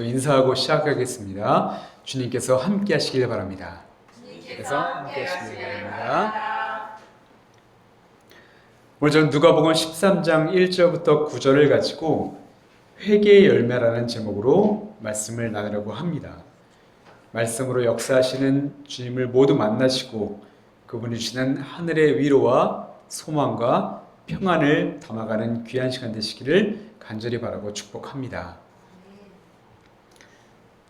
인사하고 시작하겠습니다. 주님께서 함께 하시길 바랍니다. 주님께서 함께 하시길 바랍니다. 오늘 저는 누가복음 13장 1절부터 9절을 가지고 회개의 열매라는 제목으로 말씀을 나누려고 합니다. 말씀으로 역사하시는 주님을 모두 만나시고 그분이 주시는 하늘의 위로와 소망과 평안을 담아가는 귀한 시간 되시기를 간절히 바라고 축복합니다.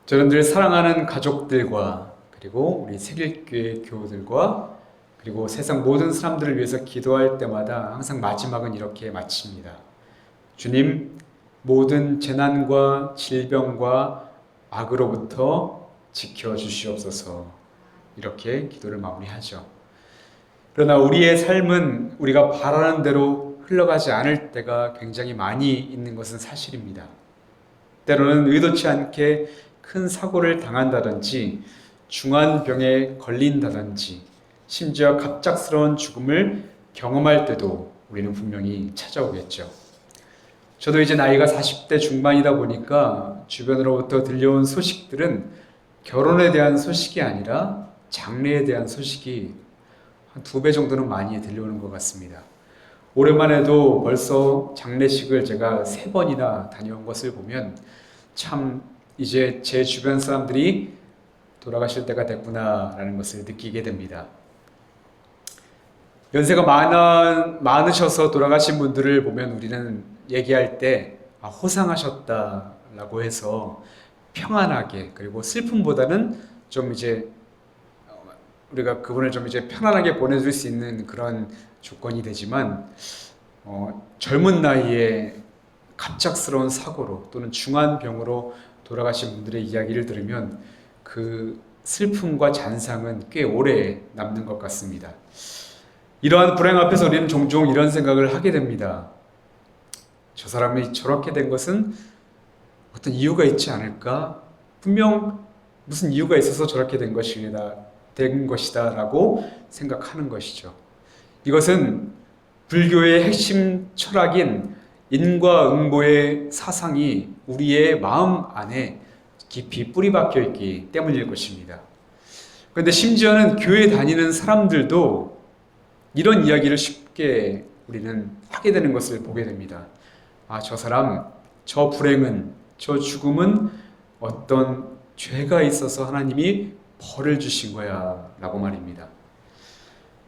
저는 늘 사랑하는 가족들과 그리고 우리 세길교회 교우들과 그리고 세상 모든 사람들을 위해서 기도할 때마다 항상 마지막은 이렇게 마칩니다. 주님, 모든 재난과 질병과 악으로부터 지켜주시옵소서. 이렇게 기도를 마무리하죠. 그러나 우리의 삶은 우리가 바라는 대로 흘러가지 않을 때가 굉장히 많이 있는 것은 사실입니다. 때로는 의도치 않게 큰 사고를 당한다든지 중한 병에 걸린다든지 심지어 갑작스러운 죽음을 경험할 때도 우리는 분명히 찾아오겠죠. 저도 이제 나이가 40대 중반이다 보니까 주변으로부터 들려온 소식들은 결혼에 대한 소식이 아니라 장래에 대한 소식이 한 2배 정도는 많이 들려오는 것 같습니다. 오랜만에도 벌써 장례식을 제가 3번이나 다녀온 것을 보면 참 이제 제 주변 사람들이 돌아가실 때가 됐구나라는 것을 느끼게 됩니다. 연세가 많으셔서 돌아가신 분들을 보면 우리는 얘기할 때 호상하셨다라고 해서 평안하게, 그리고 슬픔보다는 좀 이제 우리가 그분을 좀 이제 편안하게 보내줄 수 있는 그런 조건이 되지만 젊은 나이에 갑작스러운 사고로 또는 중한 병으로 돌아가신 분들의 이야기를 들으면 그 슬픔과 잔상은 꽤 오래 남는 것 같습니다. 이러한 불행 앞에서 우리는 종종 이런 생각을 하게 됩니다. 저 사람이 저렇게 된 것은 어떤 이유가 있지 않을까? 분명 무슨 이유가 있어서 저렇게 된 것이다 라고 생각하는 것이죠. 이것은 불교의 핵심 철학인 인과응보의 사상이 우리의 마음 안에 깊이 뿌리박혀 있기 때문일 것입니다. 그런데 심지어는 교회 다니는 사람들도 이런 이야기를 쉽게 우리는 하게 되는 것을 보게 됩니다. 저 사람, 저 불행은, 저 죽음은 어떤 죄가 있어서 하나님이 벌을 주신 거야 라고 말입니다.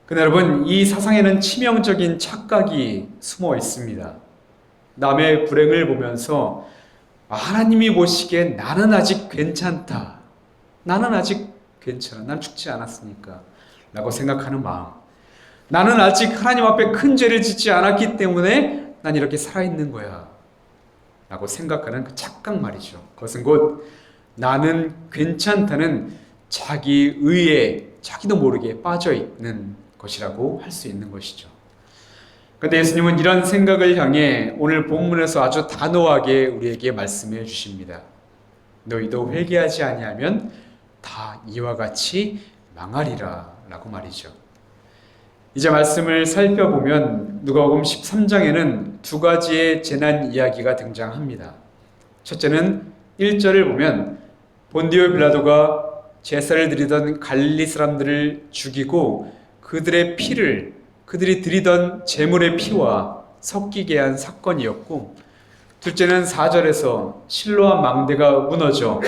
근데 여러분, 이 사상에는 치명적인 착각이 숨어 있습니다. 남의 불행을 보면서 하나님이 보시기엔 나는 아직 괜찮다. 나는 아직 괜찮아. 난 죽지 않았으니까 라고 생각하는 마음. 나는 아직 하나님 앞에 큰 죄를 짓지 않았기 때문에 난 이렇게 살아있는 거야 라고 생각하는 그 착각 말이죠. 그것은 곧 나는 괜찮다는 자기 의에 자기도 모르게 빠져있는 것이라고 할 수 있는 것이죠. 그런데 예수님은 이런 생각을 향해 오늘 본문에서 아주 단호하게 우리에게 말씀해 주십니다. 너희도 회개하지 아니하면 다 이와 같이 망하리라 라고 말이죠. 이제 말씀을 살펴보면 누가복음 13장에는 2가지의 재난 이야기가 등장합니다. 첫째는 1절을 보면 본디오 빌라도가 제사를 드리던 갈릴리 사람들을 죽이고 그들의 피를 그들이 드리던 제물의 피와 섞이게 한 사건이었고, 둘째는 4절에서 실로암 망대가 무너져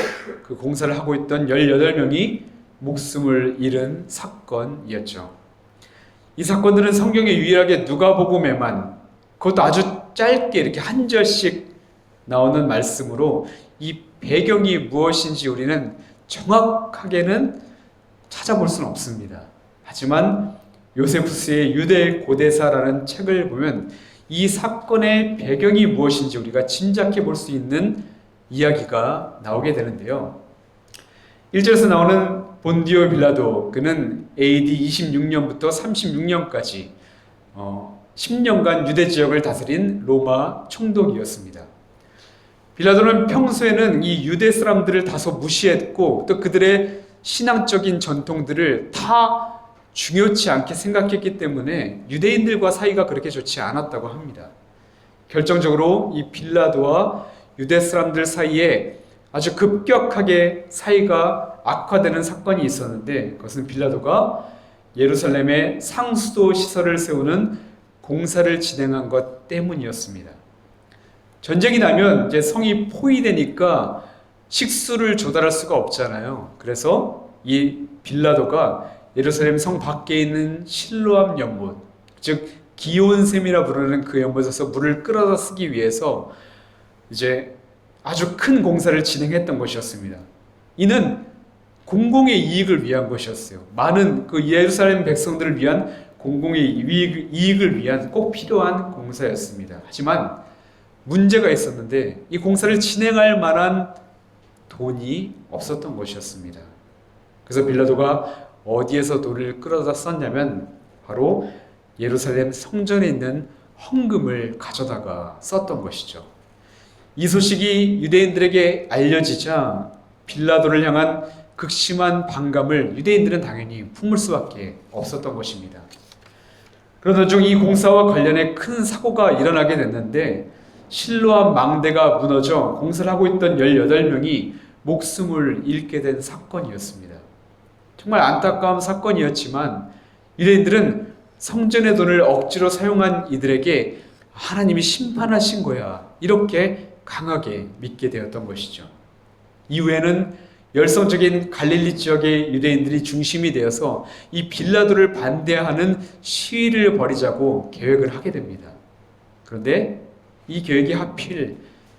그 공사를 하고 있던 18명이 목숨을 잃은 사건이었죠. 이 사건들은 성경에 유일하게 누가복음에만, 그것도 아주 짧게 이렇게 한 절씩 나오는 말씀으로 이 배경이 무엇인지 우리는 정확하게는 찾아볼 수는 없습니다. 하지만 요세푸스의 유대 고대사라는 책을 보면 이 사건의 배경이 무엇인지 우리가 짐작해 볼 수 있는 이야기가 나오게 되는데요. 1절에서 나오는 본디오 빌라도, 그는 AD 26년부터 36년까지 10년간 유대 지역을 다스린 로마 총독이었습니다. 빌라도는 평소에는 이 유대 사람들을 다소 무시했고 또 그들의 신앙적인 전통들을 다 중요치 않게 생각했기 때문에 유대인들과 사이가 그렇게 좋지 않았다고 합니다. 결정적으로 이 빌라도와 유대 사람들 사이에 아주 급격하게 사이가 악화되는 사건이 있었는데 그것은 빌라도가 예루살렘에 상수도 시설을 세우는 공사를 진행한 것 때문이었습니다. 전쟁이 나면 이제 성이 포위되니까 식수를 조달할 수가 없잖아요. 그래서 이 빌라도가 예루살렘 성 밖에 있는 실로암 연못, 즉 기온샘이라 부르는 그 연못에서 물을 끌어다 쓰기 위해서 이제 아주 큰 공사를 진행했던 것이었습니다. 이는 공공의 이익을 위한 것이었어요. 많은 그 예루살렘 백성들을 위한 공공의 이익을 위한 꼭 필요한 공사였습니다. 하지만 문제가 있었는데 이 공사를 진행할 만한 돈이 없었던 것이었습니다. 그래서 빌라도가 어디에서 돈을 끌어다 썼냐면 바로 예루살렘 성전에 있는 헌금을 가져다가 썼던 것이죠. 이 소식이 유대인들에게 알려지자 빌라도를 향한 극심한 반감을 유대인들은 당연히 품을 수밖에 없었던 것입니다. 그러던 중 이 공사와 관련해 큰 사고가 일어나게 됐는데 실로암 망대가 무너져 공사를 하고 있던 18명이 목숨을 잃게 된 사건이었습니다. 정말 안타까운 사건이었지만 유대인들은 성전의 돈을 억지로 사용한 이들에게 하나님이 심판하신 거야, 이렇게 강하게 믿게 되었던 것이죠. 이후에는 열성적인 갈릴리 지역의 유대인들이 중심이 되어서 이 빌라도를 반대하는 시위를 벌이자고 계획을 하게 됩니다. 그런데 이 계획이 하필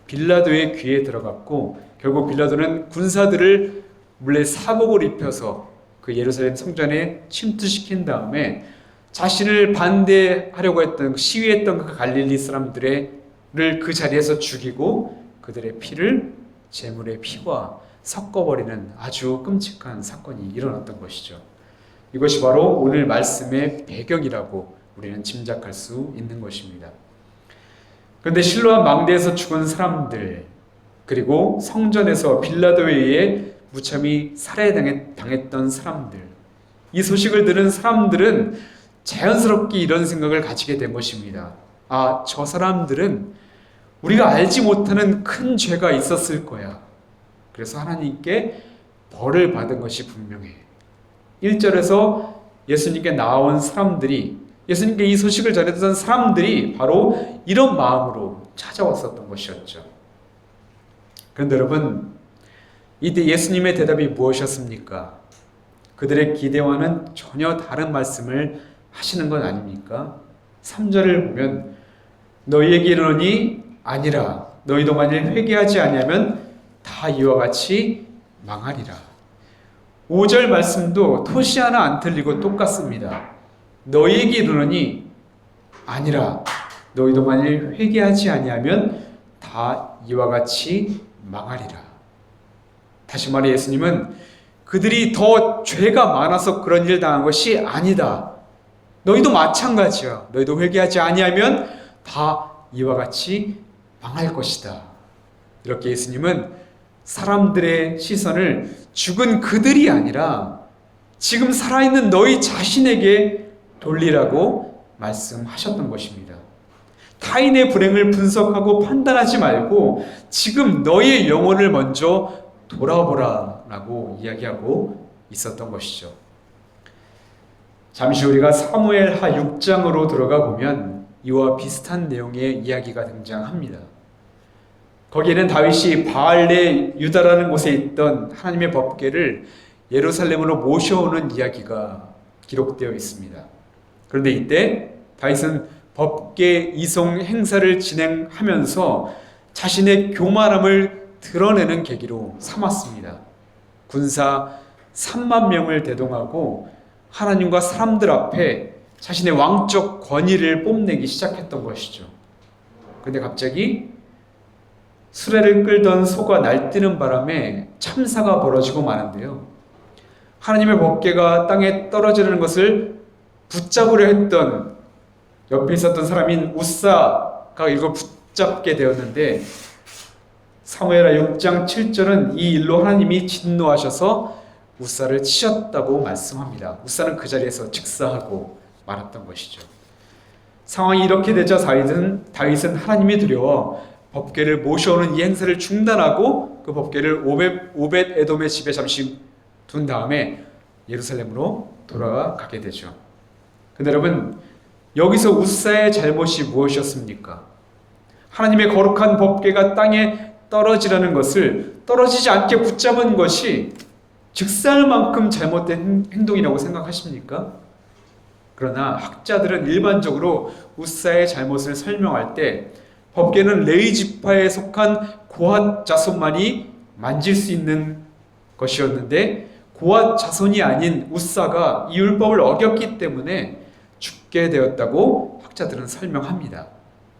빌라도의 귀에 들어갔고 결국 빌라도는 군사들을 몰래 사복을 입혀서 그 예루살렘 성전에 침투시킨 다음에 자신을 반대하려고 했던, 시위했던 그 갈릴리 사람들을 그 자리에서 죽이고 그들의 피를 제물의 피와 섞어버리는 아주 끔찍한 사건이 일어났던 것이죠. 이것이 바로 오늘 말씀의 배경이라고 우리는 짐작할 수 있는 것입니다. 그런데 실로암 망대에서 죽은 사람들, 그리고 성전에서 빌라도에 의해 무참히 살해당했던 사람들, 이 소식을 들은 사람들은 자연스럽게 이런 생각을 가지게 된 것입니다. 아, 저 사람들은 우리가 알지 못하는 큰 죄가 있었을 거야. 그래서 하나님께 벌을 받은 것이 분명해. 1절에서 예수님께 나온 사람들이, 예수님께 이 소식을 전했던 사람들이 바로 이런 마음으로 찾아왔었던 것이었죠. 그런데 여러분, 이때 예수님의 대답이 무엇이었습니까? 그들의 기대와는 전혀 다른 말씀을 하시는 건 아닙니까? 3절을 보면 너희에게 이르노니 아니라 너희도 만일 회개하지 아니하면 다 이와 같이 망하리라. 5절 말씀도 토시 하나 안 틀리고 똑같습니다. 너희에게 이르노니 아니라 너희도 만일 회개하지 아니하면 다 이와 같이 망하리라. 다시 말해 예수님은 그들이 더 죄가 많아서 그런 일을 당한 것이 아니다. 너희도 마찬가지야. 너희도 회개하지 아니하면 다 이와 같이 망할 것이다. 이렇게 예수님은 사람들의 시선을 죽은 그들이 아니라 지금 살아있는 너희 자신에게 돌리라고 말씀하셨던 것입니다. 타인의 불행을 분석하고 판단하지 말고 지금 너의 영혼을 먼저 돌아보라 라고 이야기하고 있었던 것이죠. 잠시 우리가 사무엘하 6장으로 들어가 보면 이와 비슷한 내용의 이야기가 등장합니다. 거기에는 다윗이 바알레 유다라는 곳에 있던 하나님의 법궤를 예루살렘으로 모셔오는 이야기가 기록되어 있습니다. 그런데 이때 다윗은 법궤 이송 행사를 진행하면서 자신의 교만함을 드러내는 계기로 삼았습니다. 군사 3만 명을 대동하고 하나님과 사람들 앞에 자신의 왕적 권위를 뽐내기 시작했던 것이죠. 그런데 갑자기 수레를 끌던 소가 날뛰는 바람에 참사가 벌어지고 마는데요. 하나님의 법궤가 땅에 떨어지는 것을 붙잡으려 했던 옆에 있었던 사람인 우사가 이걸 붙잡게 되었는데 사무엘하 6장 7절은 이 일로 하나님이 진노하셔서 우사를 치셨다고 말씀합니다. 우사는 그 자리에서 즉사하고 말았던 것이죠. 상황이 이렇게 되자 다윗은 하나님이 두려워 법궤를 모셔오는 이 행사를 중단하고 그 법궤를 오벳 에돔의 집에 잠시 둔 다음에 예루살렘으로 돌아가게 되죠. 근데 여러분, 여기서 우사의 잘못이 무엇이었습니까? 하나님의 거룩한 법궤가 땅에 떨어지라는 것을 떨어지지 않게 붙잡은 것이 즉사할 만큼 잘못된 행동이라고 생각하십니까? 그러나 학자들은 일반적으로 우사의 잘못을 설명할 때 법궤는 레위 지파에 속한 고핫 자손만이 만질 수 있는 것이었는데 고핫 자손이 아닌 우사가 이 율법을 어겼기 때문에 죽게 되었다고 학자들은 설명합니다.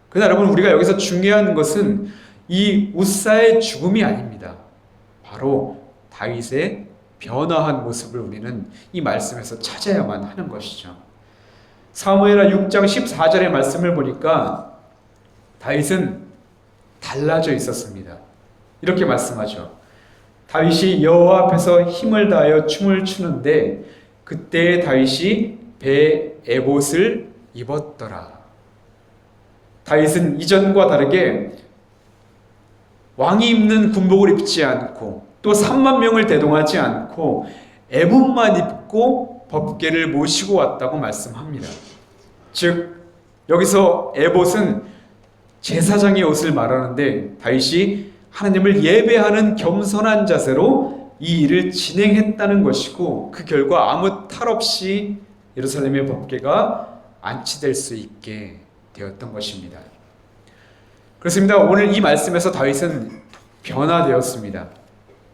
그러나 여러분, 우리가 여기서 중요한 것은 이 우사의 죽음이 아닙니다. 바로 다윗의 변화한 모습을 우리는 이 말씀에서 찾아야만 하는 것이죠. 사무엘하 6장 14절의 말씀을 보니까 다윗은 달라져 있었습니다. 이렇게 말씀하죠. 다윗이 여호와 앞에서 힘을 다하여 춤을 추는데 그때 다윗이 배 에봇을 입었더라. 다윗은 이전과 다르게 왕이 입는 군복을 입지 않고 또 3만 명을 대동하지 않고 에봇만 입고 법궤를 모시고 왔다고 말씀합니다. 즉 여기서 에봇은 제사장의 옷을 말하는데 다윗이 하나님을 예배하는 겸손한 자세로 이 일을 진행했다는 것이고 그 결과 아무 탈 없이 예루살렘의 법궤가 안치될 수 있게 되었던 것입니다. 그렇습니다. 오늘 이 말씀에서 다윗은 변화되었습니다.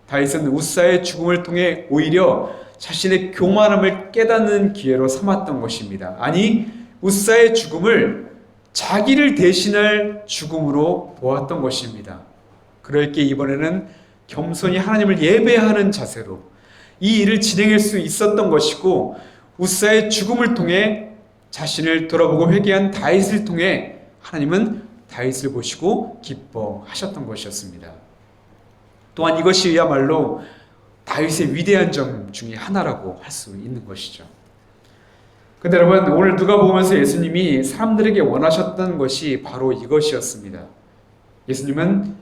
다윗은 우사의 죽음을 통해 오히려 자신의 교만함을 깨닫는 기회로 삼았던 것입니다. 아니, 우사의 죽음을 자기를 대신할 죽음으로 보았던 것입니다. 그러기에 이번에는 겸손히 하나님을 예배하는 자세로 이 일을 진행할 수 있었던 것이고 우사의 죽음을 통해 자신을 돌아보고 회개한 다윗을 통해 하나님은 다윗을 보시고 기뻐하셨던 것이었습니다. 또한 이것이야말로 다윗의 위대한 점 중에 하나라고 할 수 있는 것이죠. 근데 여러분, 오늘 누가복음에서 예수님이 사람들에게 원하셨던 것이 바로 이것이었습니다. 예수님은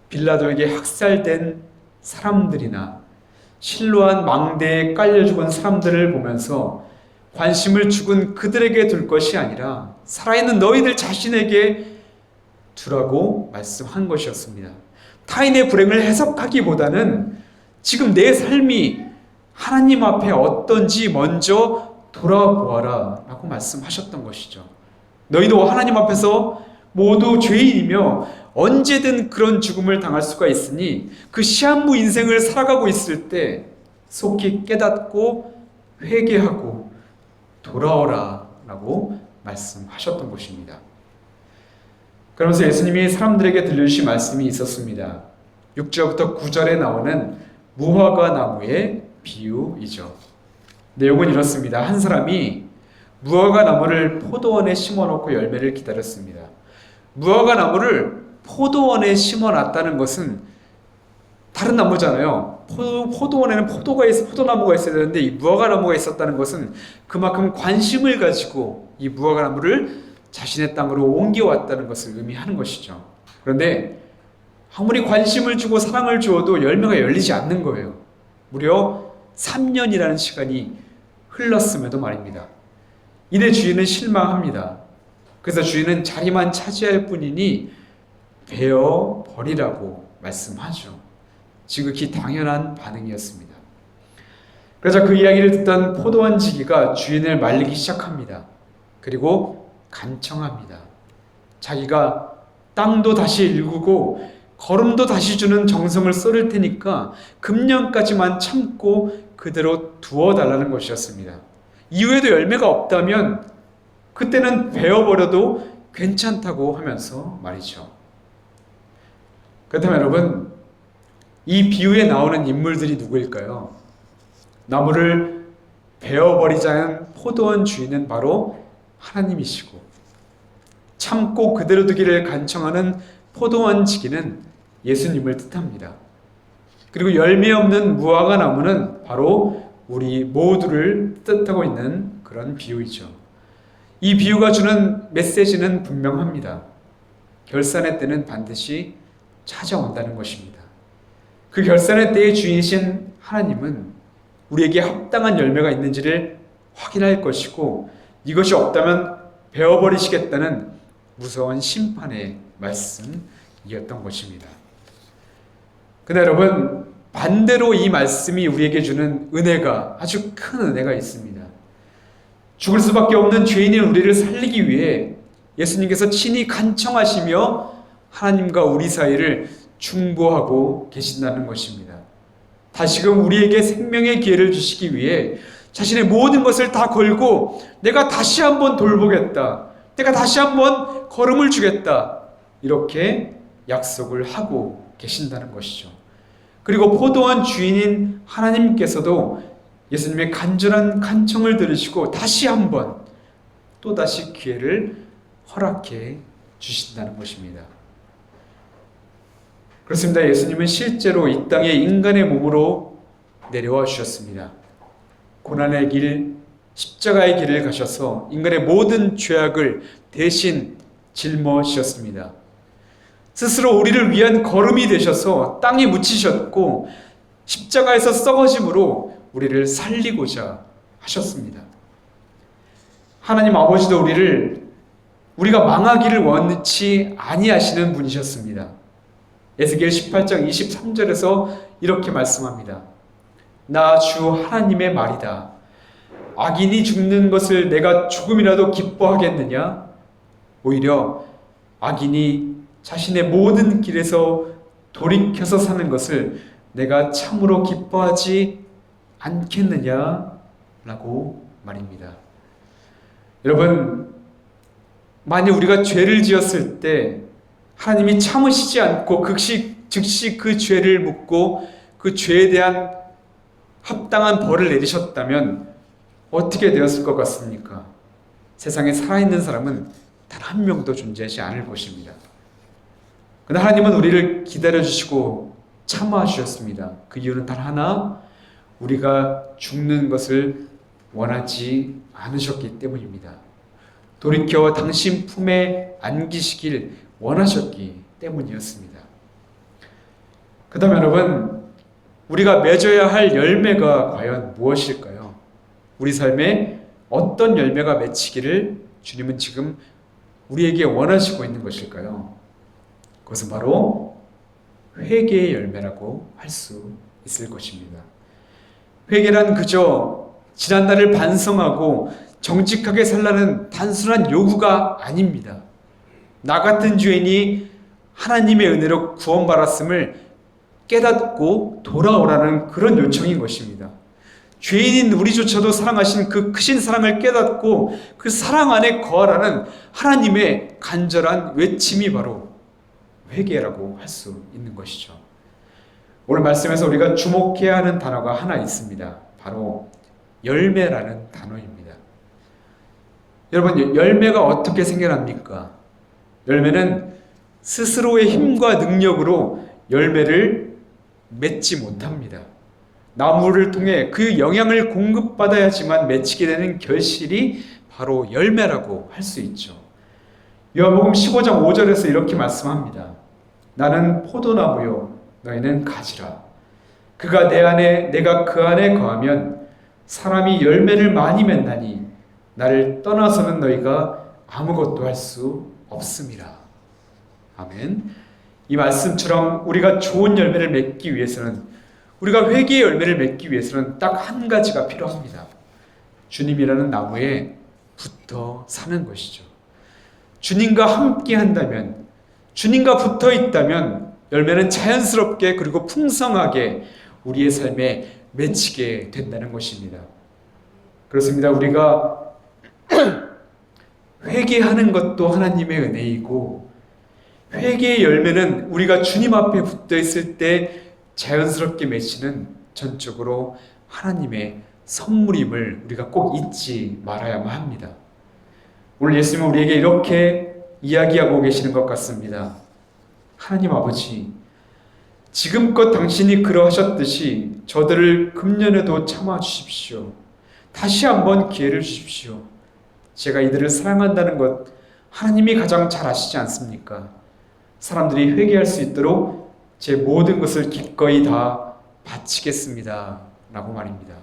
빌라도에게 학살된 사람들이나 실로한 망대에 깔려 죽은 사람들을 보면서 관심을 죽은 그들에게 둘 것이 아니라 살아있는 너희들 자신에게 두라고 말씀한 것이었습니다. 타인의 불행을 해석하기보다는 지금 내 삶이 하나님 앞에 어떤지 먼저 돌아보아라 라고 말씀하셨던 것이죠. 너희도 하나님 앞에서 모두 죄인이며 언제든 그런 죽음을 당할 수가 있으니 그 시한부 인생을 살아가고 있을 때 속히 깨닫고 회개하고 돌아오라 라고 말씀하셨던 것입니다. 그러면서 예수님이 사람들에게 들려주신 말씀이 있었습니다. 6절부터 9절에 나오는 무화과 나무의 비유이죠. 내용은 이렇습니다. 한 사람이 무화과 나무를 포도원에 심어놓고 열매를 기다렸습니다. 무화과 나무를 포도원에 심어놨다는 것은 다른 나무잖아요. 포도원에는 포도나무가 있어야 되는데 이 무화과 나무가 있었다는 것은 그만큼 관심을 가지고 이 무화과 나무를 자신의 땅으로 옮겨왔다는 것을 의미하는 것이죠. 그런데 아무리 관심을 주고 사랑을 주어도 열매가 열리지 않는 거예요. 무려 3년이라는 시간이 흘렀음에도 말입니다. 이내 주인은 실망합니다. 그래서 주인은 자리만 차지할 뿐이니 베어 버리라고 말씀하죠. 지극히 당연한 반응이었습니다. 그러자 그 이야기를 듣던 포도원 지기가 주인을 말리기 시작합니다. 그리고 간청합니다. 자기가 땅도 다시 일구고 거름도 다시 주는 정성을 쏟을 테니까 금년까지만 참고 그대로 두어달라는 것이었습니다. 이후에도 열매가 없다면 그때는 베어버려도 괜찮다고 하면서 말이죠. 그렇다면 여러분, 이 비유에 나오는 인물들이 누구일까요? 나무를 베어버리자는 포도원 주인은 바로 하나님이시고 참고 그대로 두기를 간청하는 포도원 지기는 예수님을 뜻합니다. 그리고 열매 없는 무화과 나무는 바로 우리 모두를 뜻하고 있는 그런 비유이죠. 이 비유가 주는 메시지는 분명합니다. 결산의 때는 반드시 찾아온다는 것입니다. 그 결산의 때의 주인이신 하나님은 우리에게 합당한 열매가 있는지를 확인할 것이고 이것이 없다면 베어버리시겠다는 무서운 심판의 말씀이었던 것입니다. 그러나 여러분, 반대로 이 말씀이 우리에게 주는 은혜가 아주 큰 은혜가 있습니다. 죽을 수밖에 없는 죄인인 우리를 살리기 위해 예수님께서 친히 간청하시며 하나님과 우리 사이를 중보하고 계신다는 것입니다. 다시금 우리에게 생명의 기회를 주시기 위해 자신의 모든 것을 다 걸고 내가 다시 한번 돌보겠다. 내가 다시 한번 걸음을 주겠다. 이렇게 약속을 하고 계신다는 것이죠. 그리고 포도원 주인인 하나님께서도 예수님의 간절한 간청을 들으시고 다시 한번 또다시 기회를 허락해 주신다는 것입니다. 그렇습니다. 예수님은 실제로 이 땅에 인간의 몸으로 내려와 주셨습니다. 고난의 길, 십자가의 길을 가셔서 인간의 모든 죄악을 대신 짊어지셨습니다. 스스로 우리를 위한 거름이 되셔서 땅에 묻히셨고 십자가에서 썩어짐으로 우리를 살리고자 하셨습니다. 하나님 아버지도 우리가 망하기를 원치 아니하시는 분이셨습니다. 에스겔 18장 23절에서 이렇게 말씀합니다. 나 주 하나님의 말이다. 악인이 죽는 것을 내가 조금이라도 기뻐하겠느냐? 오히려 악인이 자신의 모든 길에서 돌이켜서 사는 것을 내가 참으로 기뻐하지 않겠느냐? 라고 말입니다. 여러분, 만약 우리가 죄를 지었을 때 하나님이 참으시지 않고 즉시 그 죄를 묻고 그 죄에 대한 합당한 벌을 내리셨다면 어떻게 되었을 것 같습니까? 세상에 살아있는 사람은 단 한 명도 존재하지 않을 것입니다. 그러나 하나님은 우리를 기다려주시고 참아주셨습니다. 그 이유는 단 하나, 우리가 죽는 것을 원하지 않으셨기 때문입니다. 돌이켜 당신 품에 안기시길 원하셨기 때문이었습니다. 그 다음 여러분, 우리가 맺어야 할 열매가 과연 무엇일까요? 우리 삶에 어떤 열매가 맺히기를 주님은 지금 우리에게 원하시고 있는 것일까요? 그것은 바로 회개의 열매라고 할 수 있을 것입니다. 회개란 그저 지난날을 반성하고 정직하게 살라는 단순한 요구가 아닙니다. 나 같은 죄인이 하나님의 은혜로 구원받았음을 깨닫고 돌아오라는 그런 요청인 것입니다. 죄인인 우리조차도 사랑하신 그 크신 사랑을 깨닫고 그 사랑 안에 거하라는 하나님의 간절한 외침이 바로 회개라고 할 수 있는 것이죠. 오늘 말씀에서 우리가 주목해야 하는 단어가 하나 있습니다. 바로 열매라는 단어입니다. 여러분, 열매가 어떻게 생겨납니까? 열매는 스스로의 힘과 능력으로 열매를 맺지 못합니다. 나무를 통해 그 영양을 공급받아야지만 맺히게 되는 결실이 바로 열매라고 할 수 있죠. 요한복음 15장 5절에서 이렇게 말씀합니다. 나는 포도나무요 너희는 가지라. 그가 내 안에 내가 그 안에 거하면 사람이 열매를 많이 맺나니 나를 떠나서는 너희가 아무것도 할 수 없음이라. 아멘. 이 말씀처럼 우리가 좋은 열매를 맺기 위해서는, 우리가 회개의 열매를 맺기 위해서는 딱 한 가지가 필요합니다. 주님이라는 나무에 붙어 사는 것이죠. 주님과 함께 한다면, 주님과 붙어 있다면 열매는 자연스럽게 그리고 풍성하게 우리의 삶에 맺히게 된다는 것입니다. 그렇습니다. 우리가 회개하는 것도 하나님의 은혜이고, 회개의 열매는 우리가 주님 앞에 붙어 있을 때 자연스럽게 맺히는 전적으로 하나님의 선물임을 우리가 꼭 잊지 말아야만 합니다. 오늘 예수님은 우리에게 이렇게 이야기하고 계시는 것 같습니다. 하나님 아버지, 지금껏 당신이 그러하셨듯이 저들을 금년에도 참아주십시오. 다시 한번 기회를 주십시오. 제가 이들을 사랑한다는 것 하나님이 가장 잘 아시지 않습니까? 사람들이 회개할 수 있도록 제 모든 것을 기꺼이 다 바치겠습니다. 라고 말입니다.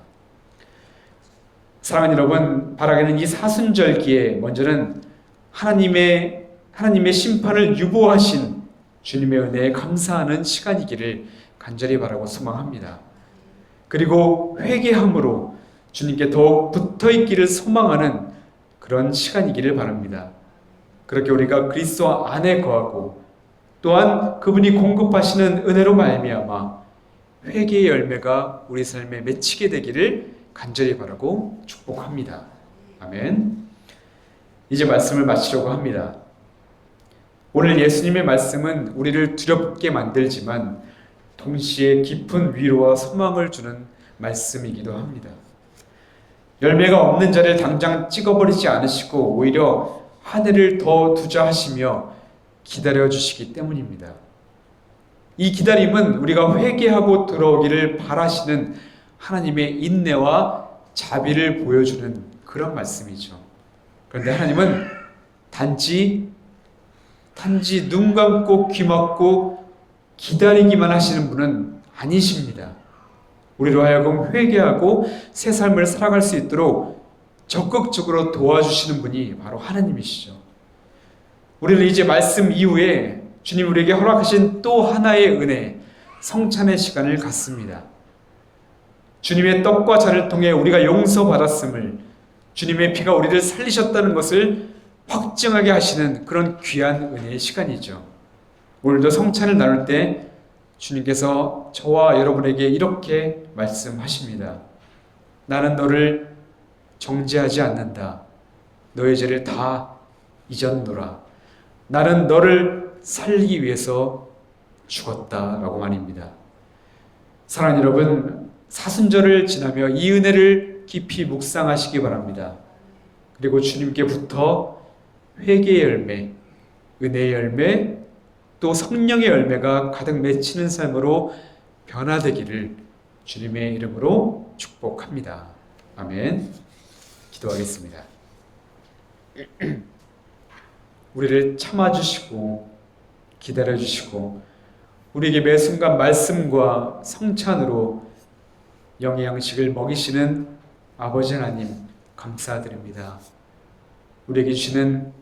사랑하는 여러분, 바라기는 이 사순절기에 먼저는 하나님의 심판을 유보하신 주님의 은혜에 감사하는 시간이기를 간절히 바라고 소망합니다. 그리고 회개함으로 주님께 더욱 붙어있기를 소망하는 그런 시간이기를 바랍니다. 그렇게 우리가 그리스도 안에 거하고 또한 그분이 공급하시는 은혜로 말미암아 회개의 열매가 우리 삶에 맺히게 되기를 간절히 바라고 축복합니다. 아멘. 이제 말씀을 마치려고 합니다. 오늘 예수님의 말씀은 우리를 두렵게 만들지만 동시에 깊은 위로와 소망을 주는 말씀이기도 합니다. 열매가 없는 자를 당장 찍어버리지 않으시고 오히려 한 해를 더 두자 하시며 기다려주시기 때문입니다. 이 기다림은 우리가 회개하고 돌아오기를 바라시는 하나님의 인내와 자비를 보여주는 그런 말씀이죠. 그런데 하나님은 단지 눈 감고 귀 막고 기다리기만 하시는 분은 아니십니다. 우리로 하여금 회개하고 새 삶을 살아갈 수 있도록 적극적으로 도와주시는 분이 바로 하나님이시죠. 우리는 이제 말씀 이후에 주님 우리에게 허락하신 또 하나의 은혜, 성찬의 시간을 갖습니다. 주님의 떡과 잔을 통해 우리가 용서받았음을, 주님의 피가 우리를 살리셨다는 것을 확증하게 하시는 그런 귀한 은혜의 시간이죠. 오늘도 성찬을 나눌 때 주님께서 저와 여러분에게 이렇게 말씀하십니다. 나는 너를 정죄하지 않는다. 너의 죄를 다 잊었노라. 나는 너를 살리기 위해서 죽었다라고 말입니다. 사랑하는 여러분, 사순절을 지나며 이 은혜를 깊이 묵상하시기 바랍니다. 그리고 주님께부터 회개의 열매, 은혜의 열매, 또 성령의 열매가 가득 맺히는 삶으로 변화되기를 주님의 이름으로 축복합니다. 아멘. 기도하겠습니다. 우리를 참아주시고 기다려주시고 우리에게 매 순간 말씀과 성찬으로 영의 양식을 먹이시는 아버지 하나님 감사드립니다. 우리에게 주시는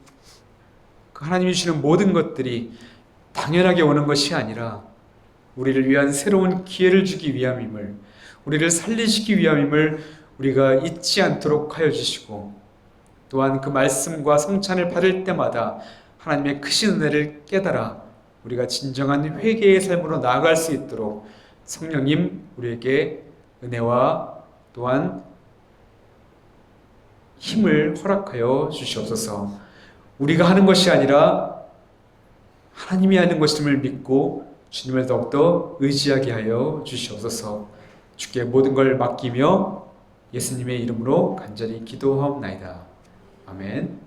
그 하나님이 주시는 모든 것들이 당연하게 오는 것이 아니라 우리를 위한 새로운 기회를 주기 위함임을, 우리를 살리시기 위함임을 우리가 잊지 않도록 하여 주시고, 또한 그 말씀과 성찬을 받을 때마다 하나님의 크신 은혜를 깨달아 우리가 진정한 회개의 삶으로 나아갈 수 있도록 성령님 우리에게 은혜와 또한 힘을 허락하여 주시옵소서. 우리가 하는 것이 아니라 하나님이 하는 것임을 믿고 주님을 더욱더 의지하게 하여 주시옵소서. 주께 모든 걸 맡기며 예수님의 이름으로 간절히 기도하옵나이다. 아멘.